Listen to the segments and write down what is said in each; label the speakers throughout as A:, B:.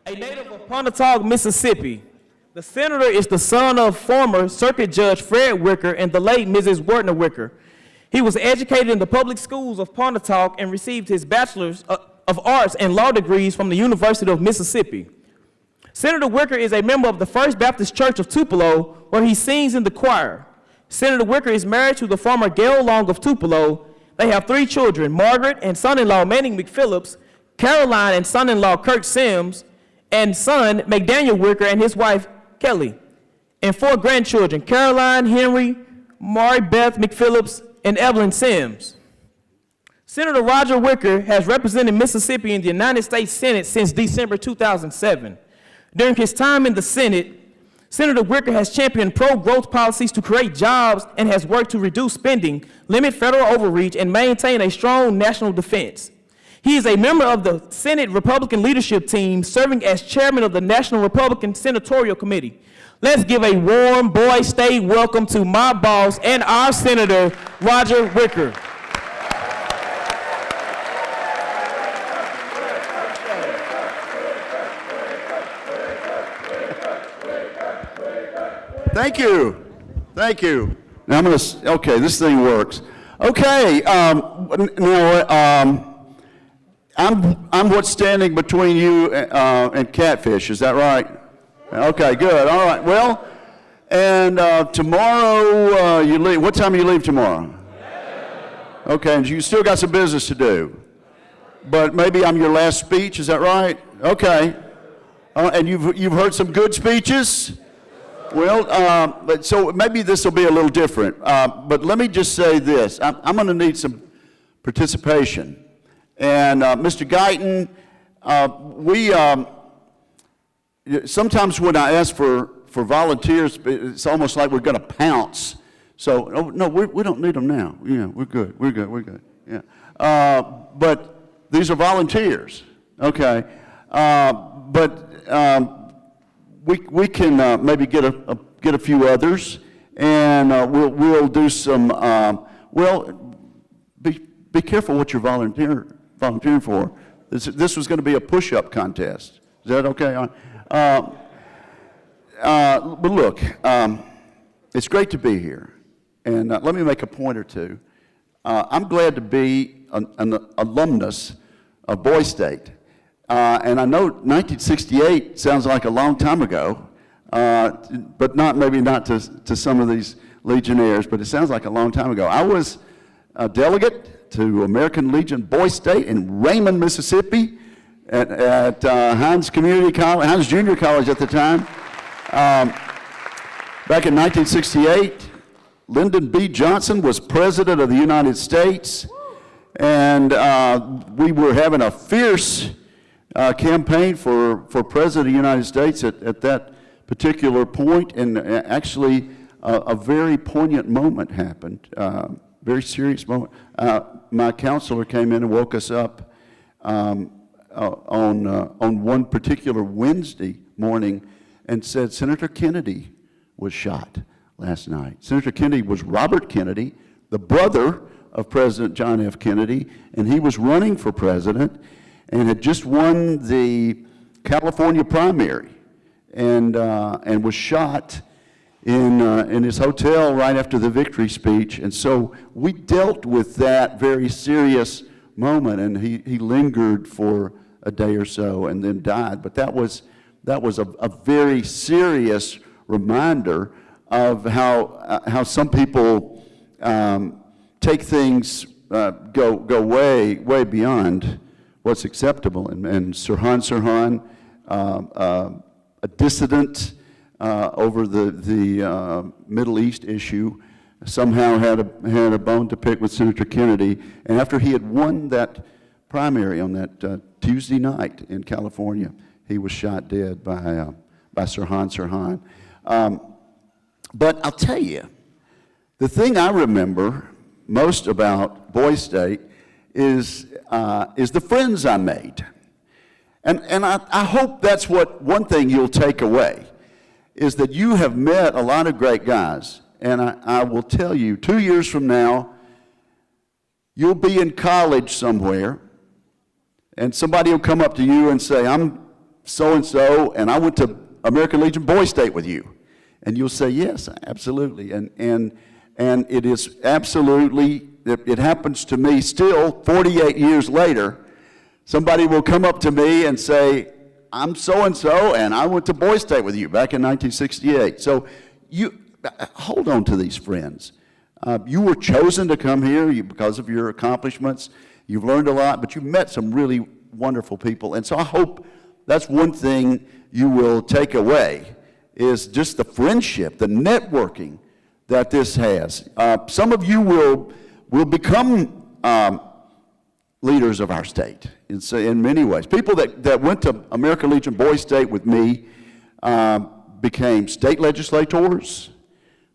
A: A native of Pontotoc, Mississippi, the senator is the son of former Circuit Judge Fred Wicker and the late Mrs. Wertner Wicker. He was educated in the public schools of Pontotoc and received his Bachelor's of Arts and Law degrees from the University of Mississippi. Senator Wicker is a member of the First Baptist Church of Tupelo, where he sings in the choir. Senator Wicker is married to the former Gail Long of Tupelo. They have 3 children, Margaret and son-in-law Manning McPhillips, Caroline and son-in-law Kirk Sims, and son McDaniel Wicker and his wife Kelly, and 4 grandchildren, Caroline, Henry, Mary Beth McPhillips, and Evelyn Sims. Senator Roger Wicker has represented Mississippi in the United States Senate since December 2007. During his time in the Senate, Senator Wicker has championed pro-growth policies to create jobs and has worked to reduce spending, limit federal overreach, and maintain a strong national defense. He is a member of the Senate Republican leadership team, serving as chairman of the National Republican Senatorial Committee. Let's give a warm Boys State welcome to my boss and our Senator, Roger Wicker.
B: Thank you. Thank you. Now I'm going to, okay, this thing works. Okay, I'm what's standing between you and Catfish, is that right? Okay, good, all right. Well, and tomorrow you leave, what time do you leave tomorrow? Okay, and you still got some business to do. But maybe I'm your last speech, is that right? Okay. And you've heard some good speeches? Well, so maybe this will be a little different. But let me just say this. I'm going to need some participation. And Mr. Guyton, sometimes when I ask for volunteers, it's almost like we're going to pounce. So, oh, no, we don't need them now. Yeah, we're good. Yeah. But these are volunteers, okay? We can maybe get a few others, and we'll do some. Be careful what you're volunteering for. This was going to be a push-up contest. Is that okay? But look, it's great to be here, and let me make a point or two. I'm glad to be an alumnus of Boys State. And I know 1968 sounds like a long time ago, but maybe not to some of these Legionnaires, but it sounds like a long time ago. I was a delegate to American Legion Boys State in Raymond, Mississippi, at Hines Community College, Hines Junior College at the time. Back in 1968, Lyndon B. Johnson was President of the United States, and we were having a fierce campaign for President of the United States at that particular point, and actually a very poignant moment happened, very serious moment. My counselor came in and woke us up on one particular Wednesday morning and said, Senator Kennedy was shot last night. Senator Kennedy was Robert Kennedy, the brother of President John F. Kennedy, and he was running for president and had just won the California primary, and was shot in his hotel right after the victory speech. And so we dealt with that very serious moment, and he lingered for a day or so and then died. But that was a very serious reminder of how some people take things go way beyond what's acceptable. And Sirhan, a dissident over the Middle East issue, somehow had a bone to pick with Senator Kennedy. And after he had won that primary on that Tuesday night in California, he was shot dead by Sirhan. But I'll tell you, the thing I remember most about Boys State is the friends I made. And I hope that's one thing you'll take away, is that you have met a lot of great guys. And I will tell you, 2 years from now, you'll be in college somewhere, and somebody will come up to you and say, I'm so-and-so, and I went to American Legion Boys State with you. And you'll say, yes, absolutely. And it is absolutely, it happens to me still 48 years later. Somebody will come up to me and say, I'm so-and-so, and I went to Boys State with you back in 1968. So you hold on to these friends. You were chosen to come here because of your accomplishments. You've learned a lot, but you've met some really wonderful people. And so I hope that's one thing you will take away, is just the friendship, the networking that this has. Some of you will become leaders of our state in many ways. People that went to American Legion Boys State with me became state legislators.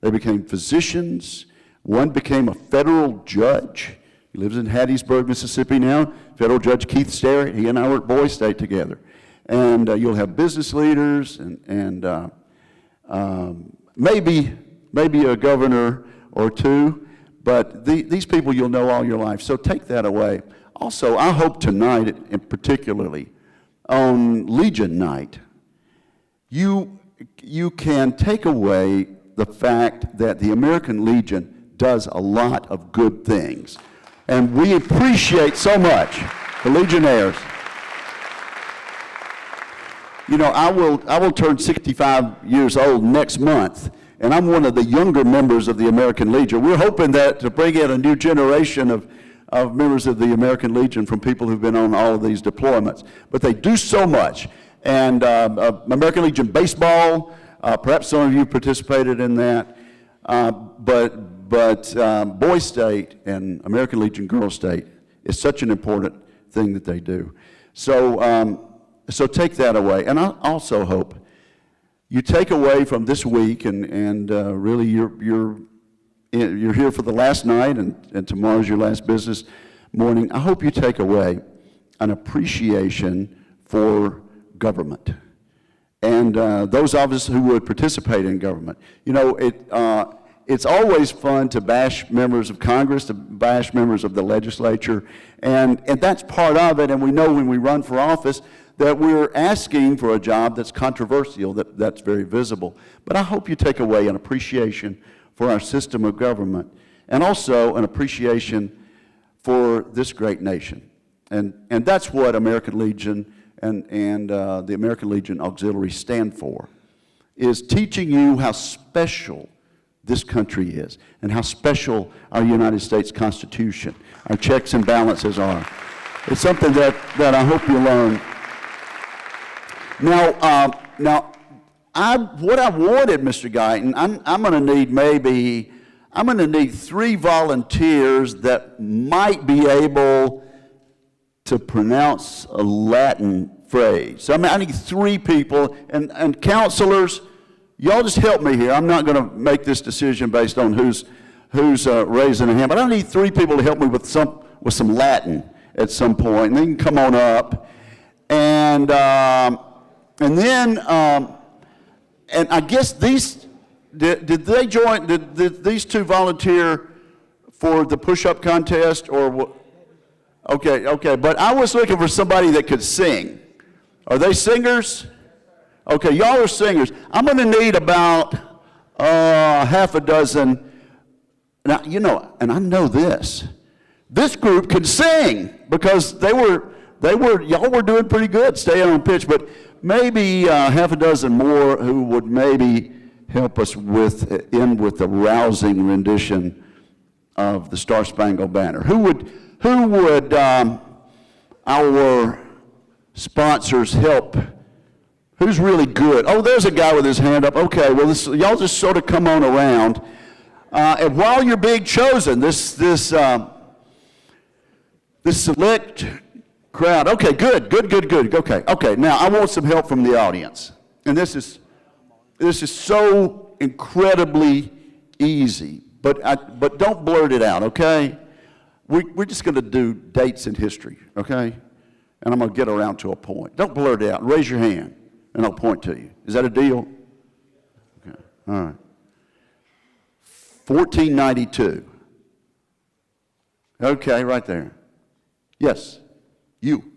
B: They became physicians. One became a federal judge. He lives in Hattiesburg, Mississippi now. Federal Judge Keith Sterrett, he and I were at Boys State together. And you'll have business leaders and maybe a governor or two, but these people you'll know all your life. So take that away. Also, I hope tonight, and particularly on Legion Night, you can take away the fact that the American Legion does a lot of good things. And we appreciate so much the Legionnaires. You know, I will turn 65 years old next month, and I'm one of the younger members of the American Legion. We're hoping that to bring in a new generation of members of the American Legion from people who've been on all of these deployments. But they do so much. And American Legion baseball, perhaps some of you participated in that, but Boys State and American Legion Girls State is such an important thing that they do. So take that away. And I also hope you take away from this week, and really you're here for the last night, and tomorrow's your last business morning. I hope you take away an appreciation for government. And those of us who would participate in government. You know, it's always fun to bash members of Congress, to bash members of the legislature, and that's part of it. And we know when we run for office that we're asking for a job that's controversial, that's very visible. But I hope you take away an appreciation for our system of government, and also an appreciation for this great nation. And that's what American Legion and the American Legion Auxiliary stand for, is teaching you how special this country is, and how special our United States Constitution, our checks and balances are. It's something that I hope you learn. Now, what I wanted, Mr. Guyton, I'm going to need 3 volunteers that might be able to pronounce a Latin phrase. I need 3 people, and counselors, y'all just help me here. I'm not going to make this decision based on who's raising a hand, but I need 3 people to help me with some Latin at some point, and they can come on up. And then, and I guess did they join, did these 2 volunteer for the push-up contest, or what? Okay, but I was looking for somebody that could sing. Are they singers? Okay, y'all are singers. I'm going to need about half a dozen. Now, you know, and I know this group can sing, because y'all were doing pretty good staying on pitch, but maybe half a dozen more who would maybe help us with the rousing rendition of the Star Spangled Banner. Who would our sponsors help? Who's really good? Oh, there's a guy with his hand up. Okay, well, y'all just sort of come on around. And while you're being chosen, this select crowd. Okay, good. Okay, now I want some help from the audience. And this is so incredibly easy, but don't blurt it out, okay? We're just going to do dates in history, okay? And I'm going to get around to a point. Don't blurt it out. Raise your hand, and I'll point to you. Is that a deal? Okay, all right. 1492. Okay, right there. Yes, you.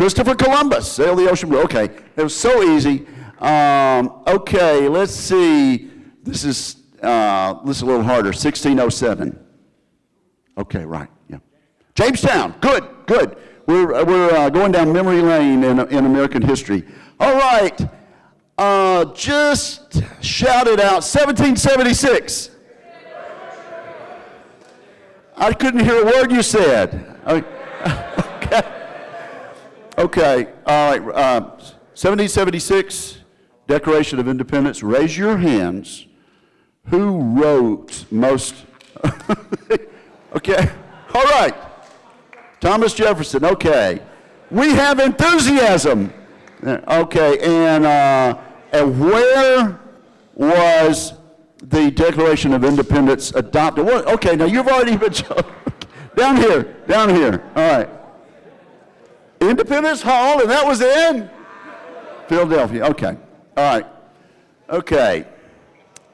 B: Christopher Columbus sailed the ocean blue. Okay, it was so easy. Okay, let's see. This is a little harder. 1607. Okay, right. Yeah. Jamestown. Good, good. We're going down memory lane in American history. All right. Just shout it out. 1776. I couldn't hear a word you said. Okay. Okay. All right. 1776, Declaration of Independence. Raise your hands. Who wrote most? Okay. All right. Thomas Jefferson. Okay. We have enthusiasm. Okay. And where was the Declaration of Independence adopted? What? Okay. Now you've already been shown. Down here. Down here. All right. Independence Hall, and that was in Philadelphia. Okay. All right. Okay.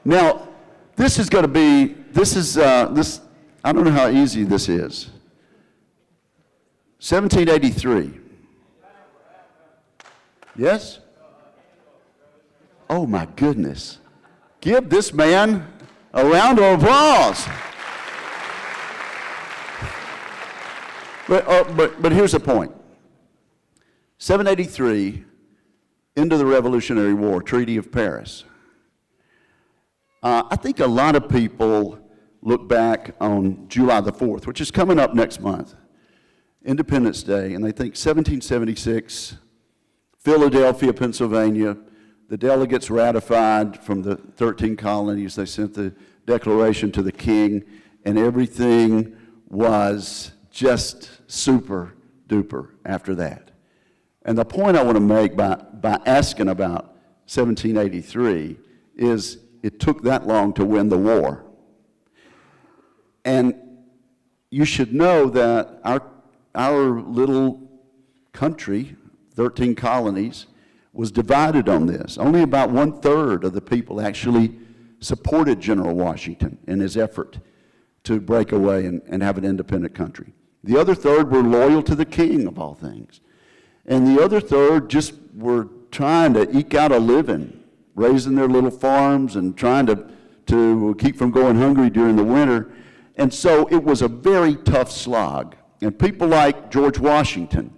B: Now, this is going to be, I don't know how easy this is. 1783. Yes? Oh, my goodness. Give this man a round of applause. But here's the point. 783, end of the Revolutionary War, Treaty of Paris. I think a lot of people look back on July the 4th, which is coming up next month, Independence Day, and they think 1776, Philadelphia, Pennsylvania, the delegates ratified from the 13 colonies. They sent the declaration to the king, and everything was just super duper after that. And the point I want to make by asking about 1783 is it took that long to win the war. And you should know that our little country, 13 colonies, was divided on this. Only about 1/3 of the people actually supported General Washington in his effort to break away and have an independent country. The other third were loyal to the king, of all things. And the other third just were trying to eke out a living, raising their little farms and trying to keep from going hungry during the winter. And so it was a very tough slog. And people like George Washington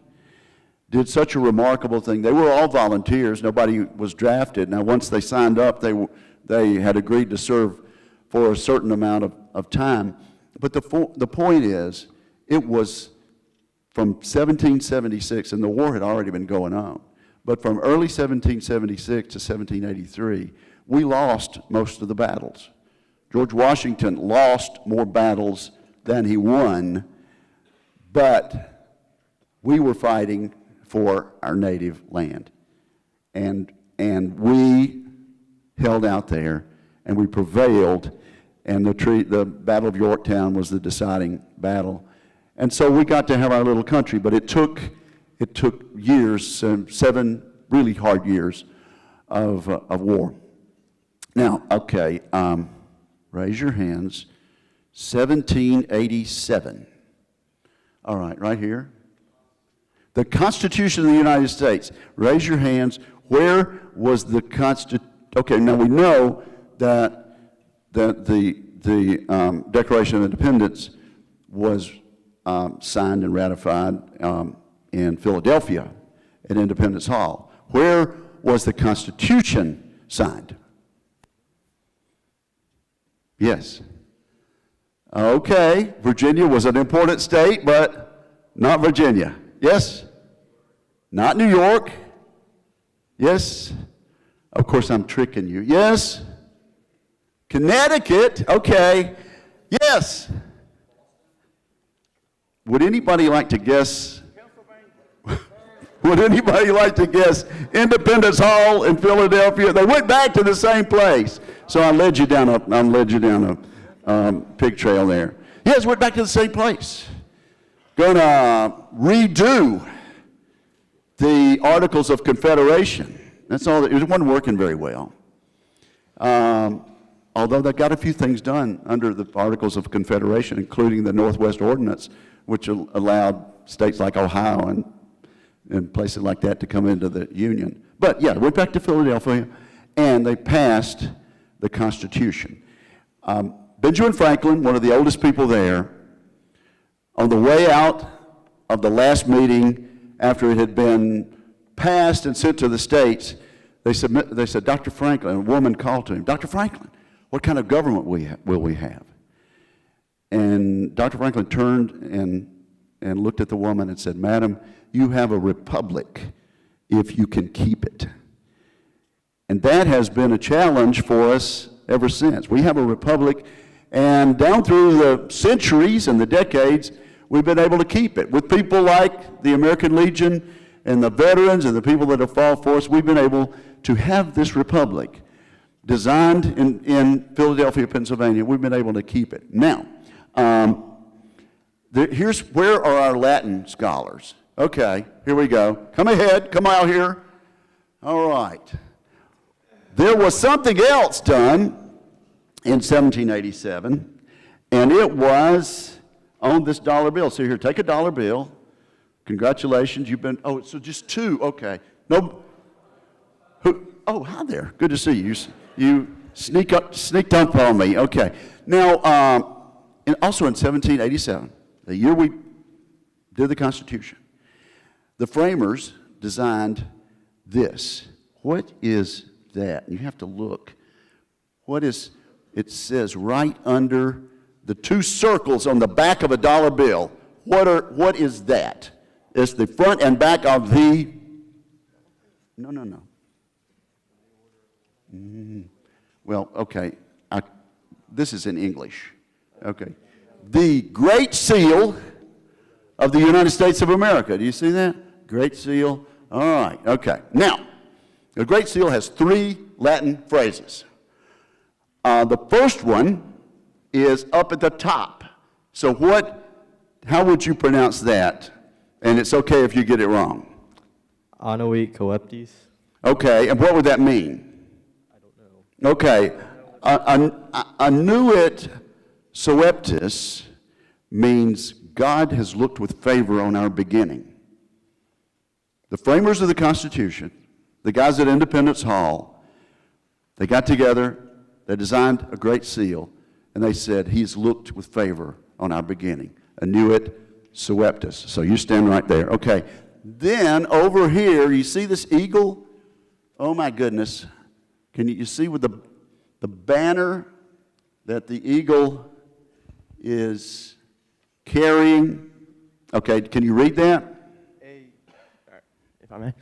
B: did such a remarkable thing. They were all volunteers. Nobody was drafted. Now, once they signed up, they had agreed to serve for a certain amount of time. But the point is, it was from 1776, and the war had already been going on, but from early 1776 to 1783, we lost most of the battles. George Washington lost more battles than he won, but we were fighting for our native land. And we held out there, and we prevailed, and the Battle of Yorktown was the deciding battle. And so we got to have our little country, but it took years, 7 really hard years of war. Now, okay, raise your hands. 1787. All right here. The Constitution of the United States. Raise your hands. Where was the Constitution? Okay, now we know that the Declaration of Independence was signed and ratified in Philadelphia at Independence Hall. Where was the Constitution signed? Yes. Okay, Virginia was an important state, but not Virginia. Yes? Not New York. Yes? Of course, I'm tricking you. Yes? Connecticut. Okay. Yes. Would anybody like to guess? Would anybody like to guess Independence Hall in Philadelphia? They went back to the same place. So I led you down a pig trail there. Yes, went back to the same place. Gonna redo the Articles of Confederation. That's all. It wasn't working very well. Although they got a few things done under the Articles of Confederation, including the Northwest Ordinance, which allowed states like Ohio and places like that to come into the Union. But yeah, went back to Philadelphia, and they passed the Constitution. Benjamin Franklin, one of the oldest people there, on the way out of the last meeting, after it had been passed and sent to the states, they said, Dr. Franklin, a woman called to him, Dr. Franklin, what kind of government will we have? And Dr. Franklin turned and looked at the woman and said, Madam, you have a republic if you can keep it. And that has been a challenge for us ever since. We have a republic, and down through the centuries and the decades, we've been able to keep it. With people like the American Legion and the veterans and the people that have fought for us, we've been able to have this republic designed in Philadelphia, Pennsylvania. We've been able to keep it. Now, here's where are our Latin scholars? Okay, here we go. Come ahead, come out here. All right. There was something else done in 1787, and it was on this dollar bill. So here, take a dollar bill. Congratulations, you've been, oh, so just two, okay. No, who, oh, hi there, good to see you. You sneaked up on me, okay. Now, and also in 1787, the year we did the Constitution, the framers designed this. What is that? You have to look. What is, it says right under the two circles on the back of a dollar bill. What is that? It's the front and back of the, no. Well, okay, this is in English. Okay. The Great Seal of the United States of America. Do you see that? Great Seal. All right, okay. Now, the Great Seal has three Latin phrases. The first one is up at the top. So how would you pronounce that? And it's okay if you get it wrong.
C: Annuit coeptis.
B: Okay, and what would that mean?
C: I don't know.
B: Okay, annuit coeptis means God has looked with favor on our beginning. The framers of the Constitution, the guys at Independence Hall, they got together, they designed a great seal, and they said, He's looked with favor on our beginning. Annuit coeptis. So you stand right there. Okay. Then over here, you see this eagle? Oh my goodness. Can you see with the banner that the eagle is carrying? Okay, can you read that?
C: If I may.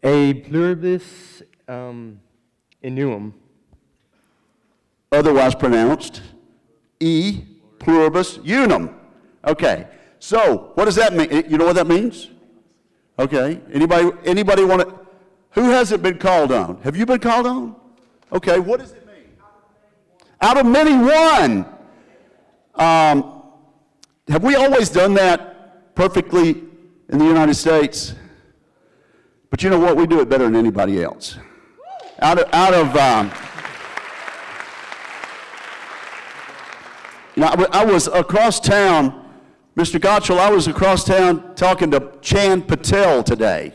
C: A pluribus innuum.
B: Otherwise pronounced E pluribus unum. Okay, so what does that mean? You know what that means? Okay, anybody want to, who hasn't been called on? Have you been called on? Okay, what does it mean? Out of many, one. Have we always done that perfectly in the United States? But you know what? We do it better than anybody else. I was across town, Mr. Gottschall, I was across town talking to Chan Patel today.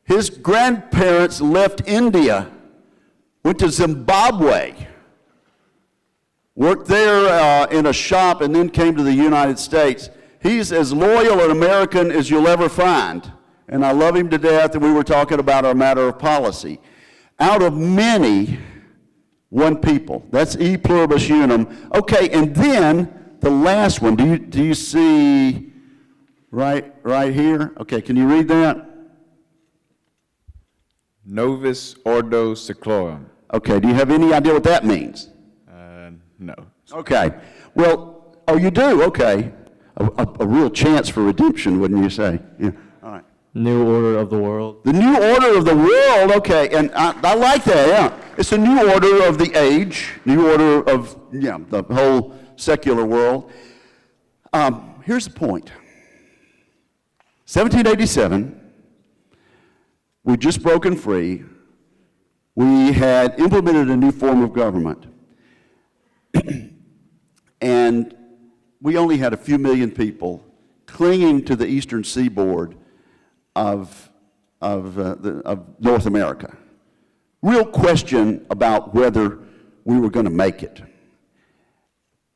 B: His grandparents left India, went to Zimbabwe, worked there in a shop, and then came to the United States. He's as loyal an American as you'll ever find, and I love him to death, and we were talking about our matter of policy. Out of many, one people. That's E pluribus unum. Okay, and then the last one. Do you see right here? Okay, can you read that?
D: Novus Ordo Seclorum.
B: Okay, do you have any idea what that means?
D: No.
B: Okay. Well, oh, you do? Okay. A real chance for redemption, wouldn't you say? Yeah. All right.
C: New order of the world.
B: The new order of the world, okay, and I like that, yeah. It's a new order of the age, new order of, the whole secular world. Here's the point. 1787, we'd just broken free. We had implemented a new form of government. And we only had a few million people clinging to the eastern seaboard of North America. Real question about whether we were going to make it.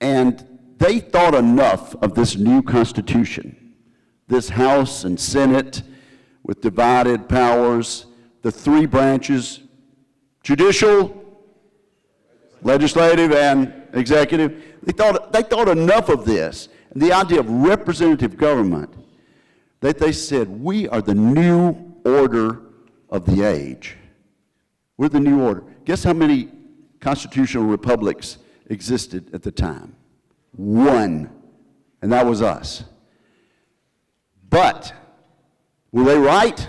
B: And they thought enough of this new Constitution, this House and Senate with divided powers, the three branches, judicial, legislative, and executive. They thought enough of this, and the idea of representative government, that they said, we are the new order of the age. We're the new order. Guess how many constitutional republics existed at the time? One, and that was us. But, were they right?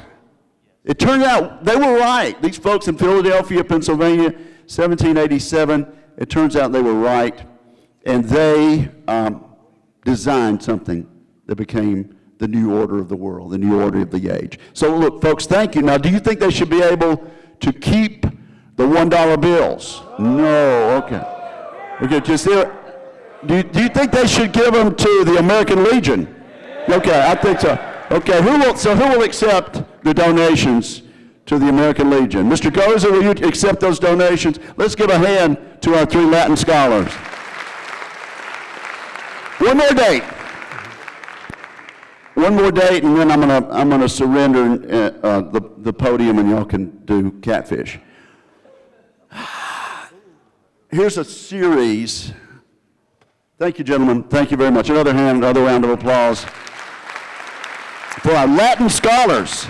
B: It turned out they were right. These folks in Philadelphia, Pennsylvania, 1787, it turns out they were right, and they designed something that became the new order of the world, the new order of the age. So look, folks, thank you. Now, do you think they should be able to keep the $1 bills? No, okay. Okay, just here. Do you think they should give them to the American Legion? Okay, I think so. Okay, who will accept the donations to the American Legion? Mr. Goza, will you accept those donations? Let's give a hand to our three Latin scholars. One more date. One more date, and then I'm gonna surrender the podium, and y'all can do catfish. Here's a series. Thank you, gentlemen. Thank you very much. Another round of applause for our Latin scholars.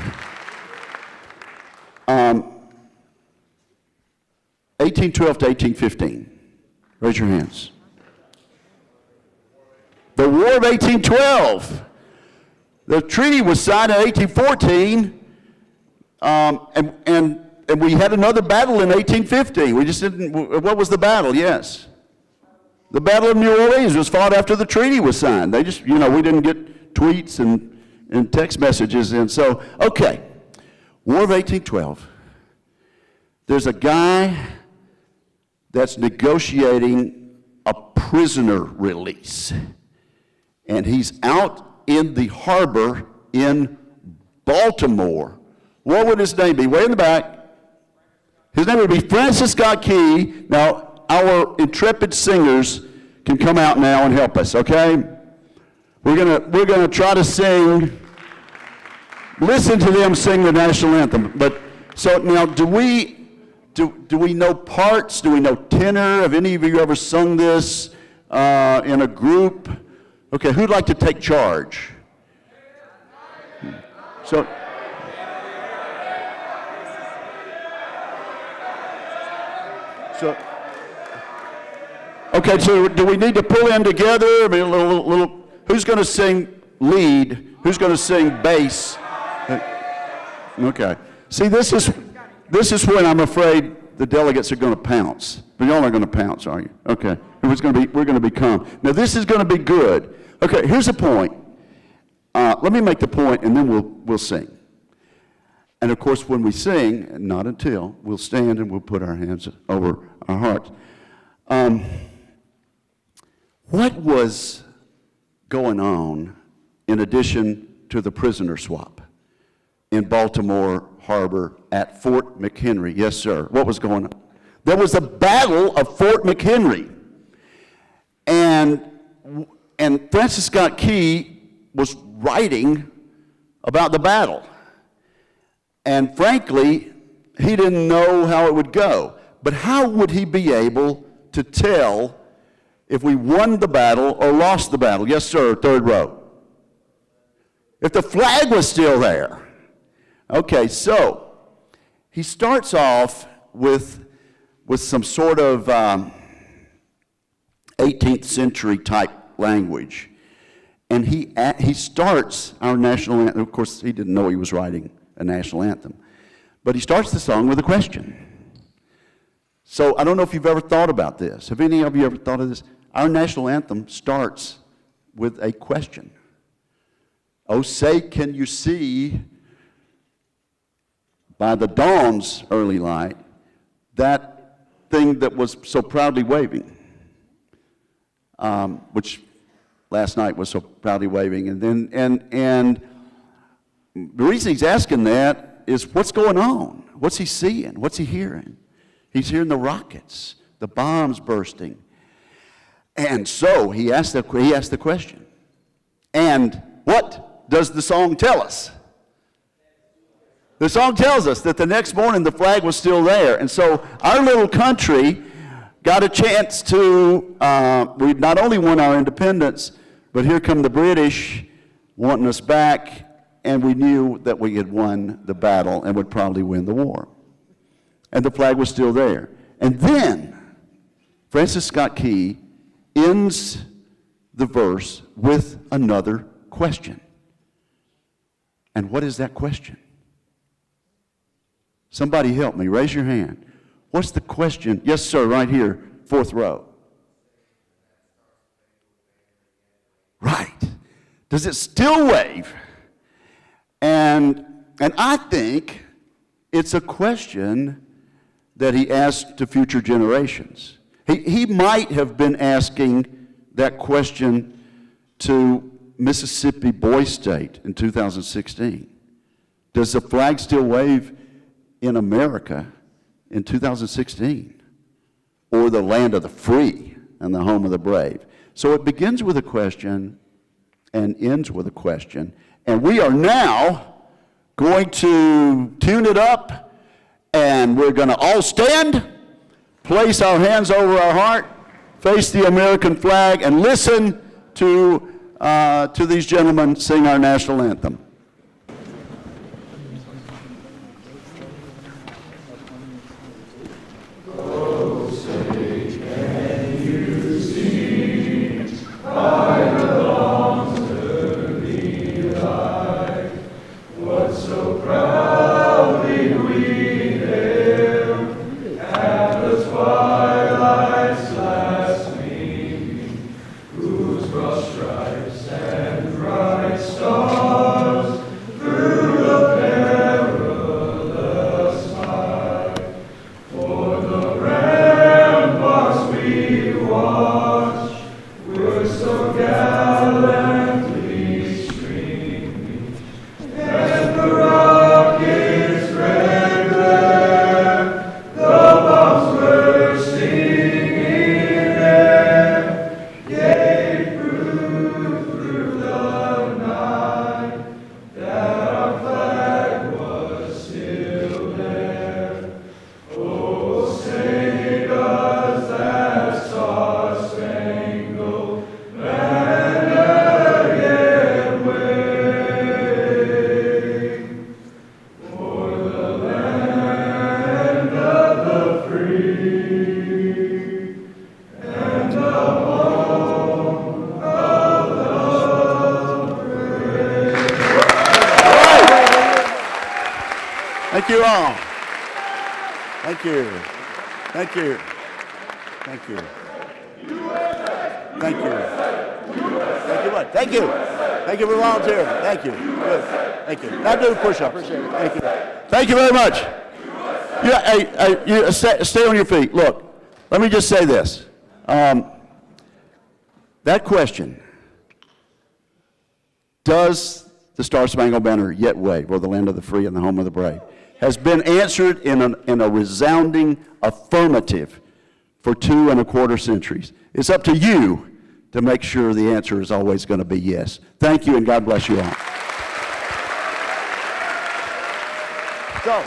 B: 1812 to 1815. Raise your hands. The War of 1812. The treaty was signed in 1814, and we had another battle in 1815. We just didn't, what was the battle? Yes. The Battle of New Orleans was fought after the treaty was signed. They just, we didn't get tweets and text messages. And so, okay, War of 1812. There's a guy that's negotiating a prisoner release. And he's out in the harbor in Baltimore. What would his name be? Way in the back. His name would be Francis Scott Key. Now, our intrepid singers can come out now and help us, okay? We're gonna try to sing, listen to them sing the national anthem. But, so now, do we know parts? Do we know tenor? Have any of you ever sung this in a group? Okay, who'd like to take charge? So, okay, so do we need to pull them together? I mean, a little, who's going to sing lead? Who's going to sing bass? Okay. See, this is when I'm afraid the delegates are going to pounce. But y'all aren't going to pounce, are you? Okay. We're going to be calm. Now, this is going to be good. Okay, here's the point. Let me make the point, and then we'll sing. And of course, when we sing, and not until, we'll stand and we'll put our hands over our hearts. What was going on in addition to the prisoner swap in Baltimore Harbor at Fort McHenry? Yes, sir. What was going on? There was a battle of Fort McHenry. And Francis Scott Key was writing about the battle. And frankly, he didn't know how it would go. But how would he be able to tell if we won the battle or lost the battle? Yes, sir, third row. If the flag was still there. Okay, so he starts off with some sort of 18th century type language. And he starts our national anthem. Of course, he didn't know he was writing a national anthem. But he starts the song with a question. So I don't know if you've ever thought about this. Have any of you ever thought of this? Our national anthem starts with a question. Oh, say, can you see by the dawn's early light that thing that was so proudly waving, which last night was so proudly waving, and The reason he's asking that is what's going on? What's he seeing? What's he hearing? He's hearing the rockets, the bombs bursting. And so he asked the question. And what does the song tell us? The song tells us that the next morning the flag was still there. And so our little country got a chance to, we not only won our independence, but here come the British wanting us back, and we knew that we had won the battle and would probably win the war. And the flag was still there. And then Francis Scott Key ends the verse with another question. And what is that question? Somebody help me. Raise your hand. What's the question? Yes, sir, right here, fourth row. Right. Does it still wave? And I think it's a question that he asked to future generations. He might have been asking that question to Mississippi Boy State in 2016. Does the flag still wave in America in 2016? Or the land of the free and the home of the brave? So it begins with a question and ends with a question. And we are now going to tune it up, and we're going to all stand, place our hands over our heart, face the American flag, and listen to these gentlemen sing our national anthem. Thank you all. Thank you. Thank you. Thank you. Thank you. Thank you much. Thank you. Thank you for volunteering. Thank you. Good. Thank you. Now do push-ups. Thank you. Thank you very much. You stay on your feet. Look, let me just say this. That question, does the Star-Spangled Banner yet wave o'er the land of the free and the home of the brave, has been answered in a resounding affirmative for 2 1/4 centuries. It's up to you to make sure the answer is always going to be yes. Thank you, and God bless you all. So,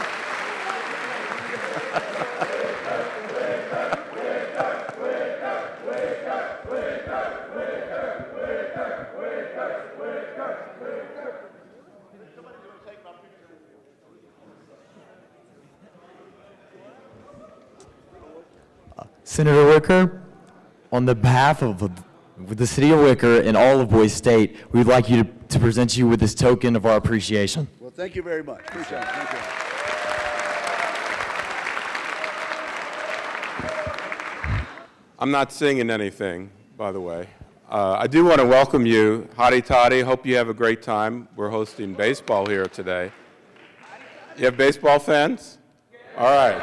E: Senator Wicker, on the behalf of the city of Wicker and all of Boise State, we would like you to present you with this token of our appreciation.
B: well, thank you very much. Appreciate it. Thank you.
F: I'm not singing anything, by the way. I do want to welcome you. Hotty toddy, hope you have a great time. We're hosting baseball here today. You have baseball fans? All right.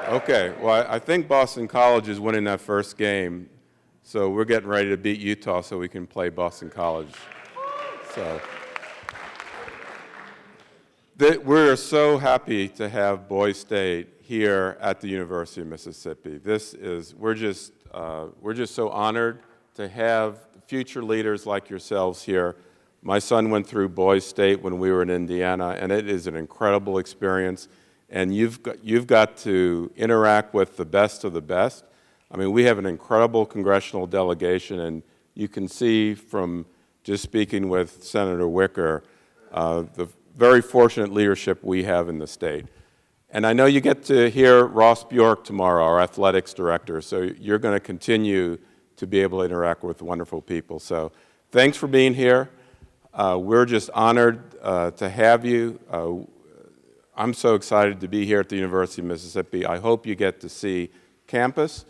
F: Okay, well, I think Boston College is winning that first game, so we're getting ready to beat Utah so we can play Boston College. So, We're so happy to have Boys State here at the University of Mississippi. We're just so honored to have future leaders like yourselves here. My son went through Boys State when we were in Indiana, and it is an incredible experience. And you've got to interact with the best of the best. I mean, we have an incredible congressional delegation, and you can see from just speaking with Senator Wicker the very fortunate leadership we have in the state. And I know you get to hear Ross Bjork tomorrow, our athletics director, so you're going to continue to be able to interact with wonderful people. So thanks for being here. We're just honored to have you. I'm so excited to be here at the University of Mississippi. I hope you get to see campus.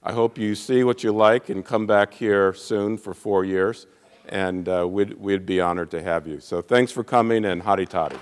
F: I hope you see what you like and come back here soon for 4 years. And we'd be honored to have you. So thanks for coming, and hotty toddy.